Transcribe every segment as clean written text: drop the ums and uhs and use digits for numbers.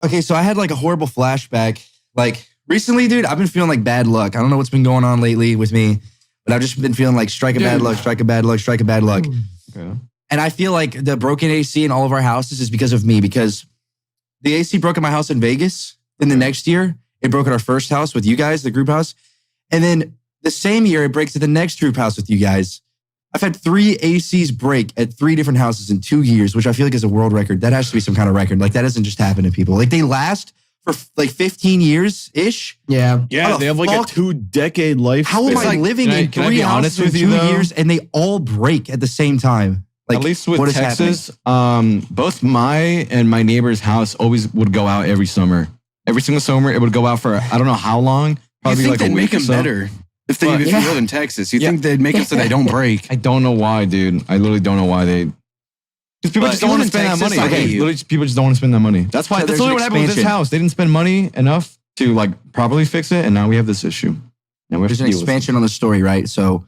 Okay, so I had like a horrible flashback. Like recently, dude, I've been feeling like bad luck. I don't know what's been going on lately with me, but I've just been feeling like strike a bad luck, strike a bad luck, strike a bad luck. Okay. And I feel like the broken AC in all of our houses is because of me, because the AC broke in my house in Vegas. Then the next year, it broke at our first house with you guys, the group house. And then the same year, it breaks at the next group house with you guys. I've had 3 ACs break at 3 different houses in 2 years, which I feel like is a world record. That has to be some kind of record. Like that doesn't just happen to people. Like they last for like 15 years-ish. Yeah. Yeah, they have like a 2-decade life. How am I living in 3 houses in 2 years and they all break at the same time? Like, at least with Texas, both my and my neighbor's house always would go out every summer. Every single summer, it would go out for I don't know how long. Probably you think like they'd make them better if you live in Texas? You think they'd make them so they don't break? I don't know why, dude. I literally don't know why they. Because people just don't want to spend that money. Literally, people just don't want to spend that money. That's why. That's literally what happened with this house. They didn't spend money enough to like properly fix it, and now we have this issue. Now there's an expansion on the story, right? So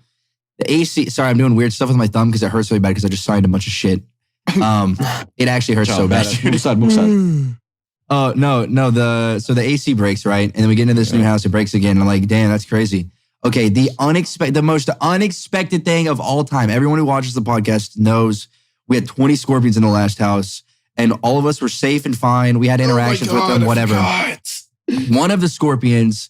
the AC. Sorry, I'm doing weird stuff with my thumb because it hurts really bad because I just signed a bunch of shit. It actually hurts so bad. Move aside. So the AC breaks, right? And then we get into this new house, it breaks again. And I'm like, damn, that's crazy. Okay, the most unexpected thing of all time. Everyone who watches the podcast knows we had 20 scorpions in the last house, and all of us were safe and fine. We had interactions with them, whatever. One of the scorpions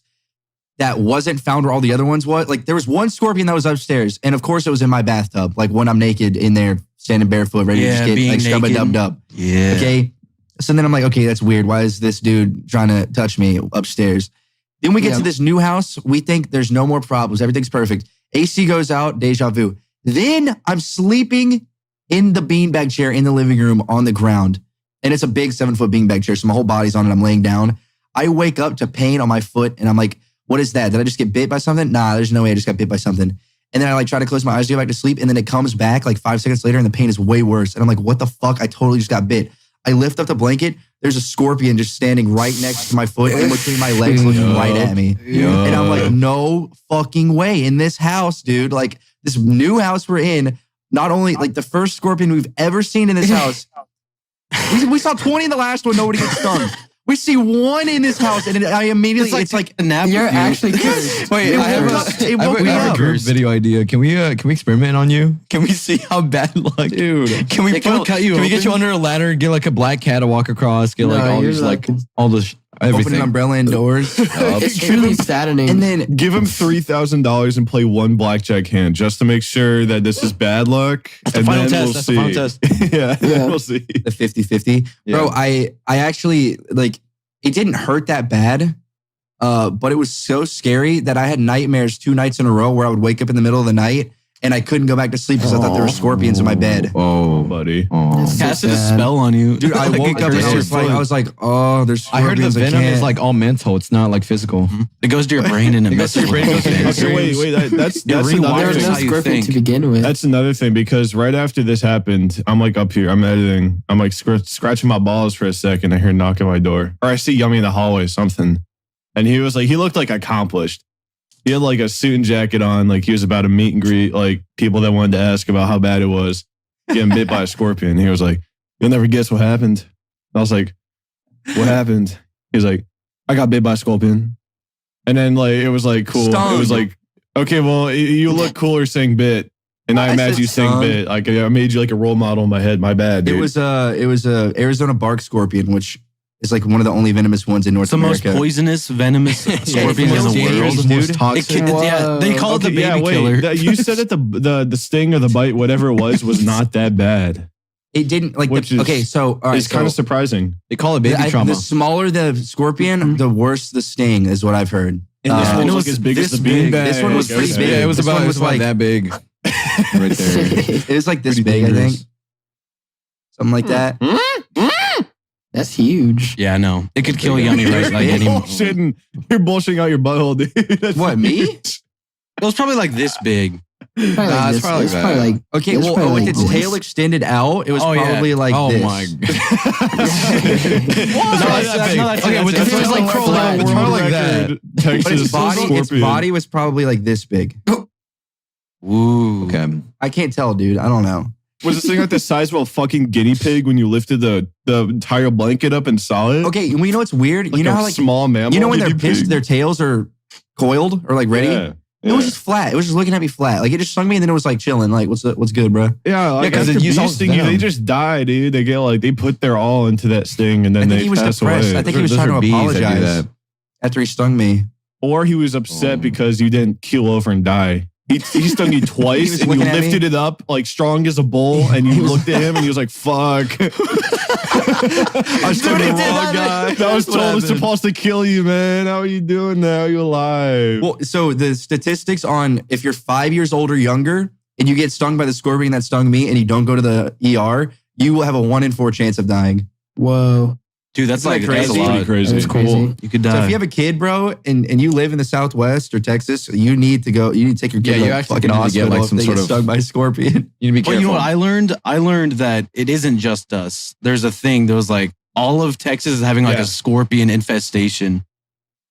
that wasn't found where all the other ones was, like there was one scorpion that was upstairs, and of course it was in my bathtub, like when I'm naked in there, standing barefoot, ready to just get like scrub-a-dub-dub. Yeah. Okay. So then I'm like, okay, that's weird. Why is this dude trying to touch me upstairs? Then we get to this new house. We think there's no more problems. Everything's perfect. AC goes out, deja vu. Then I'm sleeping in the beanbag chair in the living room on the ground. And it's a big 7-foot beanbag chair. So my whole body's on it. I'm laying down. I wake up to pain on my foot. And I'm like, what is that? Did I just get bit by something? Nah, there's no way I just got bit by something. And then I like try to close my eyes to go back to sleep. And then it comes back like 5 seconds later and the pain is way worse. And I'm like, what the fuck? I totally just got bit. I lift up the blanket. There's a scorpion just standing right next to my foot in between my legs looking right at me. And I'm like, no fucking way. In this house, dude, like this new house we're in, not only like the first scorpion we've ever seen in this house. We saw 20 in the last one. Nobody gets stung. We see one in this house, and I immediately, it's like a nap. You're actually cursed. Wait, I have a group video idea. Can we experiment on you? Can we see how bad luck, dude? Can we get you under a ladder and get like a black cat to walk across? Get like all these all this everything. Open an umbrella indoors. It's truly saddening. And then give him $3,000 and play one blackjack hand just to make sure that this is bad luck. That's the final test. That's the final test. Yeah, we'll see. The 50-50. Yeah. Bro, I actually, like, it didn't hurt that bad, but it was so scary that I had nightmares 2 nights in a row where I would wake up in the middle of the night and I couldn't go back to sleep because I thought there were scorpions in my bed. Oh, buddy. Casted a spell on you. Dude, I woke up and I was like, oh, there's I heard the scorpions. venom is like all mental. It's not like physical. It goes to your brain and it messes with your brain. Okay, wait. That's There another was no thing. scorpion to begin with. That's another thing because right after this happened, I'm like up here, I'm editing. I'm like scratching my balls for a second. I hear a knock at my door. Or I see Yummy in the hallway, something. And he looked like accomplished. He had like a suit and jacket on, like he was about to meet and greet like people that wanted to ask about how bad it was getting bit by a scorpion. He was like, "You'll never guess what happened." And I was like, "What happened?" He was like, "I got bit by a scorpion." And then like it was like cool. Stung. It was like, okay, well you look cooler saying bit, and I imagine you saying bit. Like I made you like a role model in my head. My bad, dude. It was a Arizona bark scorpion, which is like one of the only venomous ones in North America. It's the most poisonous, venomous scorpion in the world. The most toxic. Yeah, they call it the baby killer. You said that the sting or the bite, whatever it was not that bad. It didn't like Which so all right, it's kind of surprising. They call it baby trauma. The smaller the scorpion, the worse the sting is what I've heard. And this one was like as big as the beanbag. This one was pretty big. Yeah, it was This about one was like that big. Right there. It was like this Pretty big, dangerous. I think. Something like that. That's huge. Yeah, no. It could kill Yummy right like any moment. You're bullshitting out your butthole, dude. That's What, me? It was probably like this big. Probably Nah, like it's this. probably It's like probably that. like Okay, It's well, probably with like its this. tail extended out, it was Oh, yeah. probably like Oh, this. my Okay, with the It was like flat. it's probably like that. But Texas its body was probably like this big. Ooh. Okay. I can't tell, dude. I don't know. Was this thing like the size of a fucking guinea pig when you lifted the entire blanket up and saw it? Okay, well, you know what's weird? Like you know a how like small mammal. you know when they're guinea pissed, pig? their tails are coiled or like ready. Yeah. It was just flat. It was just looking at me flat. Like it just stung me and then it was like chilling. Like what's good, bro? Yeah, like because after it used all bee sting you, they venom. just die, dude. They get like they put their all into that sting and then I think they he was pass depressed. away. I think he was Those trying are to bees that do apologize that. after he stung me. Or he was upset because you didn't keel over and die. He stung you twice was and you looking at me. lifted it up like strong as a bull and you looked at him and he was like, fuck. I was Dude, the he did wrong that. guy. That was That's what totally happened. supposed to kill you, man. How are you doing now? Are you alive? Well, so the statistics on if you're 5 years old or younger and you get stung by the scorpion that stung me and you don't go to the ER, you will have a 1 in 4 chance of dying. Whoa. Dude, that's Isn't like that that's a crazy? lot. Crazy. That's crazy. You could So die. if you have a kid, bro, and you live in the Southwest or Texas, you need to take your kid Yeah, to you the actually fucking need to get, hospital like, if some they sort get of- stung by a scorpion. You need to be But careful. you know what I learned? I learned that it isn't just us. There's a thing. There was like all of Texas is having like Yeah. a scorpion infestation.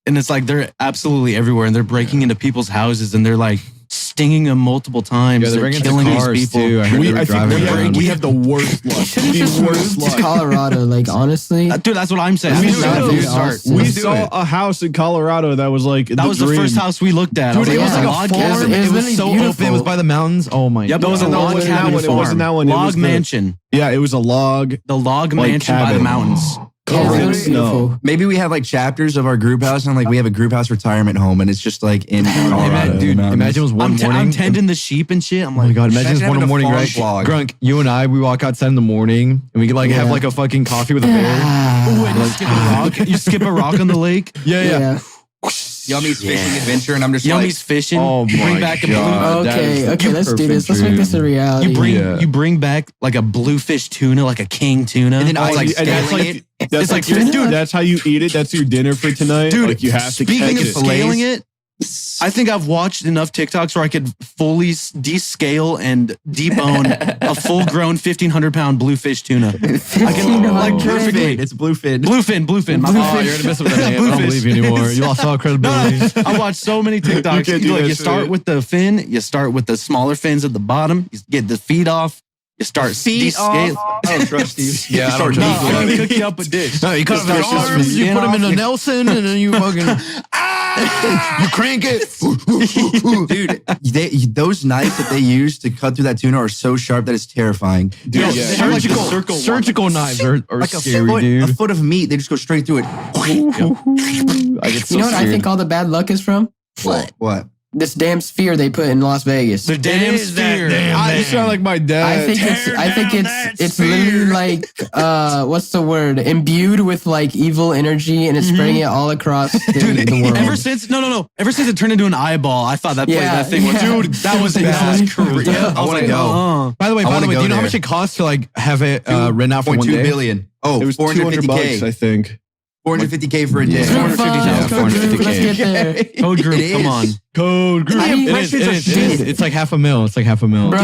And it's like they're absolutely everywhere and they're breaking into people's houses and they're like stinging them multiple times. Yeah, they're bringing killing the these cars people. too. I heard they were I think driving around. we have the worst luck. You should have just The worst moved to luck. Colorado. Like, honestly. Dude, that's what I'm saying. That We would Dude, not should be dude, have. start. awesome. We Let's do saw it. a house in Colorado that was like That was the first house we looked at. I was Dude, it like, was oh, like a log farm. cabin. It was It was literally so beautiful. open. It was by the mountains. Oh my Yep, god. it was a no, it log wasn't that cabin one. It farm. wasn't that one. It Log was the- mansion. Yeah, it was a log. The log Like mansion by the cabin. mountains. Yeah, it was Snow. beautiful. Maybe we have like chapters of our group house and like we have a group house retirement home and it's just like in Colorado. Imagine, dude, imagine it was one morning. I'm tending the sheep and shit. I'm Oh my like, god! Imagine Imagine this one having a morning, farm right? vlog. Grunk, you and I, we walk outside in the morning and we could like have Yeah. like a fucking coffee with a bear. ooh, and you skip a rock. You skip a rock on the lake. Yeah. Yummy's fishing adventure and I'm just Yummy's fishing. Oh you bring my back a God. that is Okay, the okay, let's do this. Let's perfect make this a dream. reality. you bring back like a bluefish tuna, like a king tuna. And then I It's like and that's scaling like it. that's It's like like tuna? dude. That's how you eat it. That's your dinner for tonight. Dude, like you have to speaking catch of it. scaling it, I think I've watched enough TikToks where I could fully descale and debone a full-grown 1,500-pound bluefish tuna. I can like perfectly. It's bluefin. Bluefin. My Oh, bad. you're gonna miss it with that name. I don't believe you anymore. You lost all credibility. I watched so many TikToks. You can't do that You shit. start with the fin. You start with the smaller fins at the bottom. You get the feet off. You start descale. I don't trust you. Yeah, I don't No, trust I'm gonna cook you up a dish. No, you cut off his Start arms, you skin put him off. in a Nelson, and then you fucking you crank it. Dude, those knives that they use to cut through that tuna are so sharp that it's terrifying. Dude, Yeah. they have like Surgical surgical knives are Like scary, a dude. foot of meat, they just go straight through it. I get so You know what I scared. think all the bad luck is from? What? This damn sphere they put in Las Vegas. The damn sphere. You sound like my dad. I think it's literally like what's the word? Imbued with like evil energy and it's spreading it all across the world. Ever since it turned into an eyeball, I thought that Yeah, that thing was yeah. dude. That was Exactly. crazy. I wanna go. By the way, wanna do go you know how there. much it costs to like have it written out for 1 $2 day? billion. Oh, It was $200, I 450K. think. 450K for a day. Group funds, go group, let's get there. Code group, It come is. on. Code group. I mean, It is. It's like $500,000. It's like $500,000. Bro,